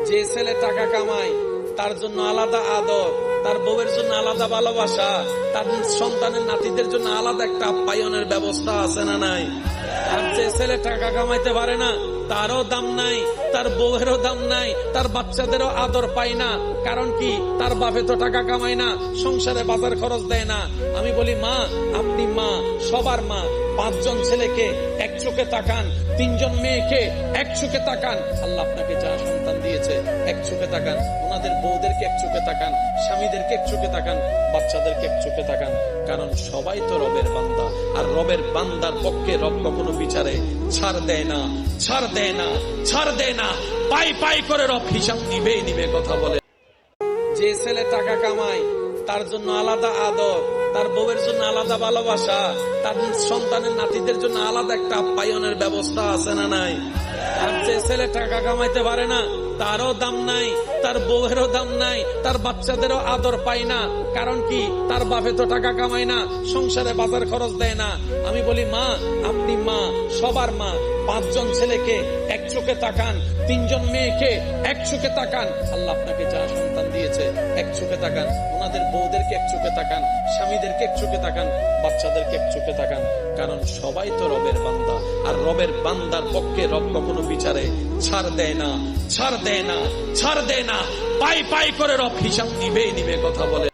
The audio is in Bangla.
যে ছেলে টাকা কামায় তার জন্য আলাদা আদর, তার বউয়ের জন্য আলাদা ভালোবাসা, তার সন্তানের নাতিদের জন্য আলাদা একটা আপ্যায়নের ব্যবস্থা আছে না নাই? আর যে ছেলে টাকা কামাইতে পারে না তারও দাম নাই, তার বউয়েরও দাম নাই, তার বাচ্চাদেরও আদর পায় না। কারণ কি? তার বাপে তো টাকা কামায় না, সংসারে বাজার খরচ দেয় না। আমি বলি মা, আপনি মা, সবার মা। 5 জন ছেলেকে এক চোখে তাকান, 3 জন মেয়েকে এক চোখে তাকান। আল্লাহ আপনাকে যারা সন্তান দিয়েছে এক চোখে তাকান, ওনাদের বউদেরকে এক চোখে তাকান, স্বামীদেরকে এক চোখে তাকান, বাচ্চাদেরকে এক চোখে তাকান। কারণ সবাই তো রবের বান্দা, আর রবের বান্দার পক্ষে রব কখনো বিচারে ছাড় দেয় না, ছাড় দেয় না, ছাড় দেয় না। পাই পাই করে রব হিসাব নিবে কথা বলে। যে ছেলে টাকা কামায় তার জন্য আলাদা আদর, তার বউয়ের জন্য আলাদা ভালোবাসা, তার সন্তানের নাতিদের জন্য আলাদা একটা আপ্যায়নের ব্যবস্থা আছে না নাই? আর যে ছেলে টাকা কামাইতে পারে না তারও দাম নাই, তার বউয়েরও দাম নাই, তার বাচ্চাদেরও আদর পায় না। কারণ কি? তার বাপে তো টাকা কামায় না, সংসারে বাজার খরচ দেয় না। আমি বলি মা, আপনি মা, সবার মা। 5 জন ছেলেকে এক চোখে তাকান, 3 জন মেয়েকে এক চোখে তাকান। আল্লাহ আপনাকে যারা সন্তান দিয়েছে এক চোখে তাকান, ওনাদের বউদেরকে এক চোখে তাকান, স্বামীদেরকে এক চোখে তাকান, বাচ্চাদেরকে এক চোখে তাকান। কারণ সবাই তো রবের বান্দা, আর রবের বান্দার পক্ষে রব কখনো বিচারে ছাড় দেয় না, ছাড় দেয় না, ছাড় দেয় না। পাই পাই করে রব হিসাব নিবে কথা বলে।